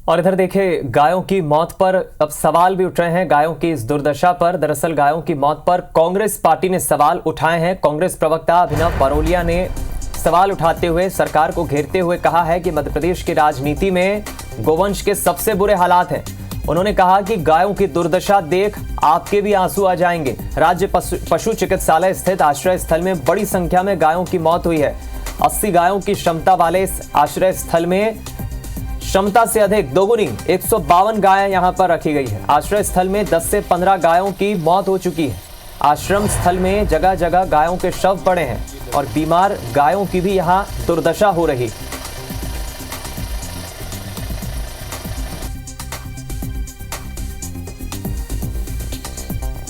और इधर देखिए, गायों की मौत पर अब सवाल भी उठ रहे हैं। गायों की इस दुर्दशा पर, दरअसल गायों की मौत पर कांग्रेस पार्टी ने सवाल उठाए हैं। कांग्रेस प्रवक्ता अभिनव परोलिया ने सवाल उठाते हुए सरकार को घेरते हुए कहा है कि मध्य प्रदेश की राजनीति में गोवंश के सबसे बुरे हालात हैं। उन्होंने कहा कि गायों की दुर्दशा देख आपके भी आंसू आ जाएंगे। राज्य पशु चिकित्सालय स्थित आश्रय स्थल में बड़ी संख्या में गायों की मौत हुई है। 80 गायों की क्षमता वाले इस आश्रय स्थल में क्षमता से अधिक दोगुनी 152 गायें यहां पर रखी गई है। आश्रय स्थल में 10 से 15 गायों की मौत हो चुकी है। आश्रम स्थल में जगह जगह गायों के शव पड़े हैं और बीमार गायों की भी यहां दुर्दशा हो रही।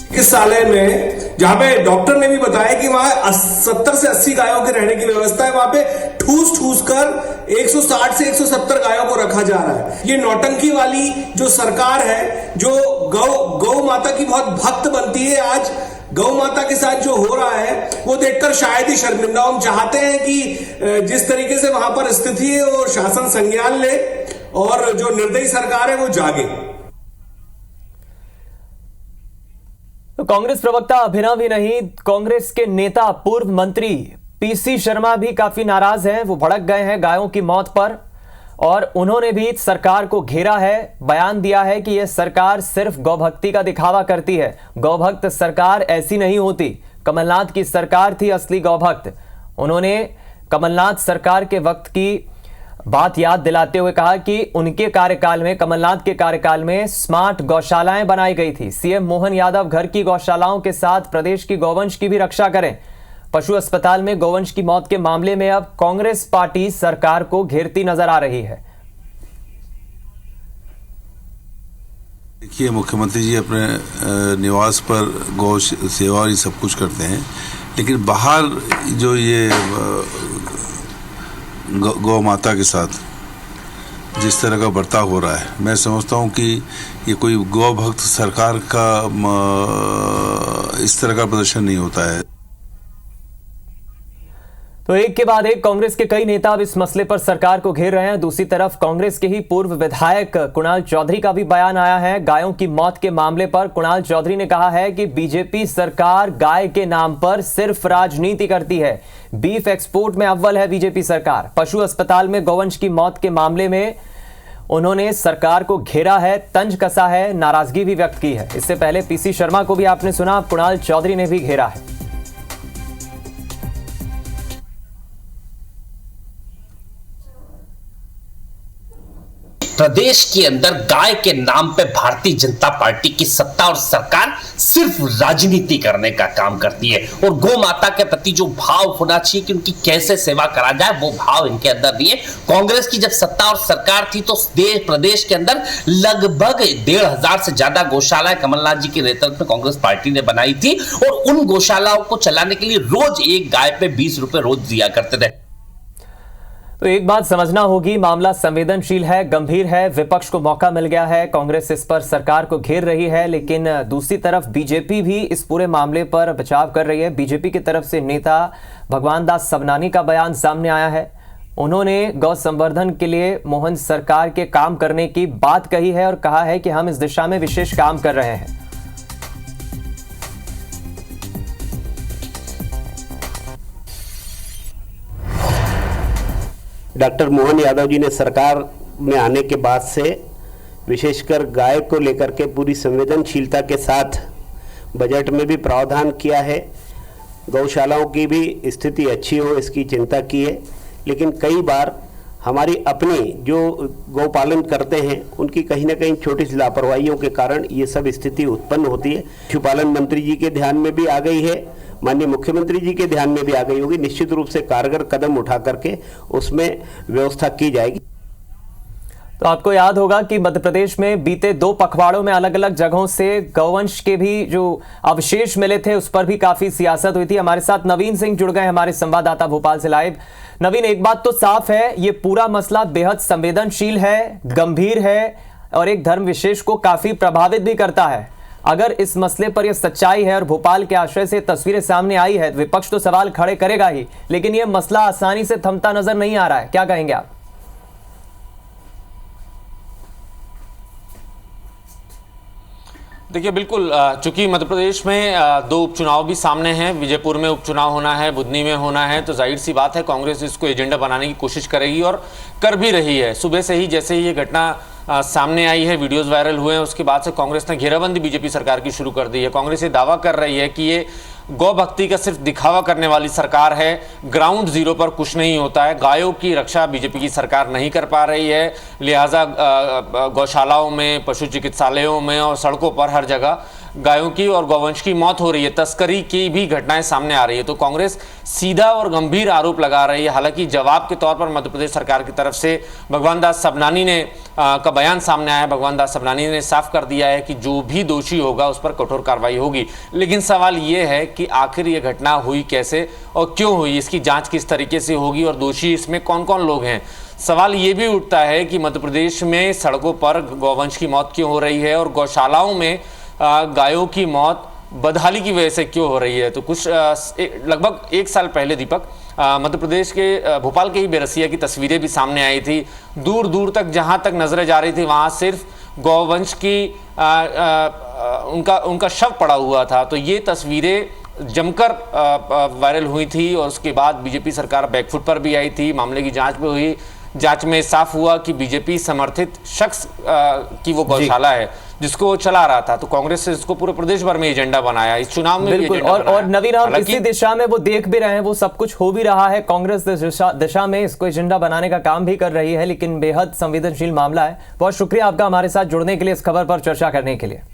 चिकित्सालय में जहां पे डॉक्टर ने भी बताया कि वहां 70 से 80 गायों के रहने की व्यवस्था है, वहां पे ठूस कर 160 से 170 गायों को रखा जा रहा है। ये नौटंकी वाली जो सरकार है, जो गौ माता की बहुत भक्त बनती है, आज गौ माता के साथ जो हो रहा है वो देखकर शायद ही शर्मिंदा। हम चाहते हैं कि जिस तरीके से वहां पर स्थिति है वो शासन संज्ञान ले और जो निर्दयी सरकार है वो जागे। तो कांग्रेस प्रवक्ता अभिनव ही नहीं, कांग्रेस के नेता पूर्व मंत्री पीसी शर्मा भी काफी नाराज हैं। वो भड़क गए हैं गायों की मौत पर और उन्होंने भी सरकार को घेरा है। बयान दिया है कि यह सरकार सिर्फ गौभक्ति का दिखावा करती है। गौभक्त सरकार ऐसी नहीं होती। कमलनाथ की सरकार थी असली गौभक्त। उन्होंने कमलनाथ सरकार के वक्त की बात याद दिलाते हुए कहा कि उनके कार्यकाल में, कमलनाथ के कार्यकाल में स्मार्ट गौशालाएं बनाई गई थी। सीएम मोहन यादव घर की गौशालाओं के साथ प्रदेश की गौवंश की भी रक्षा करें। पशु अस्पताल में गौवंश की मौत के मामले में अब कांग्रेस पार्टी सरकार को घेरती नजर आ रही है। देखिए, मुख्यमंत्री जी अपने निवास पर गौ सेवा और ये सब कुछ करते हैं, लेकिन बाहर जो ये गौ माता के साथ जिस तरह का बर्ताव हो रहा है, मैं समझता हूँ कि ये कोई गौ भक्त सरकार का इस तरह का प्रदर्शन नहीं होता है। तो एक के बाद एक कांग्रेस के कई नेता अब इस मसले पर सरकार को घेर रहे हैं। दूसरी तरफ कांग्रेस के ही पूर्व विधायक कुणाल चौधरी का भी बयान आया है गायों की मौत के मामले पर। कुणाल चौधरी ने कहा है कि बीजेपी सरकार गाय के नाम पर सिर्फ राजनीति करती है। बीफ एक्सपोर्ट में अव्वल है बीजेपी सरकार। पशु अस्पताल में गौवंश की मौत के मामले में उन्होंने सरकार को घेरा है, तंज कसा है, नाराजगी भी व्यक्त की है। इससे पहले पीसी शर्मा को भी आपने सुना, कुणाल चौधरी ने भी घेरा है। प्रदेश के अंदर गाय के नाम पे भारतीय जनता पार्टी की सत्ता और सरकार सिर्फ राजनीति करने का काम करती है और गौ माता के प्रति जो भाव होना चाहिए कि उनकी कैसे सेवा करा जाए, वो भाव इनके अंदर नहीं है। कांग्रेस की जब सत्ता और सरकार थी तो प्रदेश के अंदर लगभग 1,500 से ज्यादा गौशालाएं कमलनाथ जी के नेतृत्व में कांग्रेस पार्टी ने बनाई थी और उन गौशालाओं को चलाने के लिए रोज एक गाय पे 20 रुपए रोज दिया करते थे। तो एक बात समझना होगी, मामला संवेदनशील है, गंभीर है। विपक्ष को मौका मिल गया है, कांग्रेस इस पर सरकार को घेर रही है, लेकिन दूसरी तरफ बीजेपी भी इस पूरे मामले पर बचाव कर रही है। बीजेपी की तरफ से नेता भगवान दास सबनानी का बयान सामने आया है। उन्होंने गौ संवर्धन के लिए मोहन सरकार के काम करने की बात कही है और कहा है कि हम इस दिशा में विशेष काम कर रहे हैं। डॉक्टर मोहन यादव जी ने सरकार में आने के बाद से विशेषकर गाय को लेकर के पूरी संवेदनशीलता के साथ बजट में भी प्रावधान किया है। गौशालाओं की भी स्थिति अच्छी हो इसकी चिंता की है, लेकिन कई बार हमारी अपनी जो गौपालन करते हैं उनकी कहीं ना कहीं छोटी सी लापरवाहियों के कारण ये सब स्थिति उत्पन्न होती है। पशुपालन मंत्री जी के ध्यान में भी आ गई है, माननीय मुख्यमंत्री जी के ध्यान में भी आ गई होगी। निश्चित रूप से कारगर कदम उठा करके उसमें व्यवस्था की जाएगी। तो आपको याद होगा कि मध्य प्रदेश में बीते 2 पखवाड़ों में अलग अलग जगहों से गौवंश के भी जो अवशेष मिले थे उस पर भी काफी सियासत हुई थी। हमारे साथ नवीन सिंह जुड़ गए, हमारे संवाददाता भोपाल से लाइव। नवीन, एक बात तो साफ है, ये पूरा मसला बेहद संवेदनशील है, गंभीर है और एक धर्म विशेष को काफी प्रभावित भी करता है। अगर इस मसले पर यह सच्चाई है और भोपाल के आश्रय से तस्वीरें सामने आई है, विपक्ष तो सवाल खड़े करेगा ही, लेकिन यह मसला आसानी से थमता नजर नहीं आ रहा है। क्या कहेंगे आप? देखिए बिल्कुल, चूंकि मध्य प्रदेश में दो उपचुनाव भी सामने हैं, विजयपुर में उपचुनाव होना है, बुधनी में होना है, तो जाहिर सी बात है कांग्रेस इसको एजेंडा बनाने की कोशिश करेगी और कर भी रही है। सुबह से ही जैसे ही ये घटना सामने आई है, वीडियोस वायरल हुए हैं, उसके बाद से कांग्रेस ने घेराबंदी बीजेपी सरकार की शुरू कर दी है। कांग्रेस ये दावा कर रही है कि ये गौ भक्ति का सिर्फ दिखावा करने वाली सरकार है, ग्राउंड जीरो पर कुछ नहीं होता है, गायों की रक्षा बीजेपी की सरकार नहीं कर पा रही है, लिहाजा गौशालाओं में, पशु चिकित्सालयों में और सड़कों पर हर जगह गायों की और गौवंश की मौत हो रही है, तस्करी की भी घटनाएं सामने आ रही है। तो कांग्रेस सीधा और गंभीर आरोप लगा रही है। हालांकि जवाब के तौर पर मध्य प्रदेश सरकार की तरफ से भगवान दास सबनानी ने का बयान सामने आया है। भगवान दास सबनानी ने साफ कर दिया है कि जो भी दोषी होगा उस पर कठोर कार्रवाई होगी। लेकिन सवाल ये है कि आखिर ये घटना हुई कैसे और क्यों हुई, इसकी जांच किस तरीके से होगी और दोषी इसमें कौन कौन लोग हैं। सवाल ये भी उठता है कि मध्य प्रदेश में सड़कों पर गौवंश की मौत क्यों हो रही है और गौशालाओं में गायों की मौत बदहाली की वजह से क्यों हो रही है। तो कुछ लगभग एक साल पहले दीपक, मध्य प्रदेश के भोपाल के ही बेरसिया की तस्वीरें भी सामने आई थी। दूर दूर तक जहां तक नजरें जा रही थी वहां सिर्फ गौवंश की उनका शव पड़ा हुआ था। तो ये तस्वीरें जमकर वायरल हुई थी और उसके बाद बीजेपी सरकार बैकफुट पर भी आई थी। मामले की जांच भी हुई, जांच में साफ हुआ कि बीजेपी समर्थित शख्स की वो गौशाला है जिसको वो चला रहा था। तो कांग्रेस ने इसको पूरे प्रदेश भर में एजेंडा बनाया, इस चुनाव में बिल्कुल। और नवीन, आप इसी दिशा में वो देख भी रहे हैं, वो सब कुछ हो भी रहा है, कांग्रेस दिशा में इसको एजेंडा बनाने का काम भी कर रही है, लेकिन बेहद संवेदनशील मामला है। बहुत शुक्रिया आपका हमारे साथ जुड़ने के लिए, इस खबर पर चर्चा करने के लिए।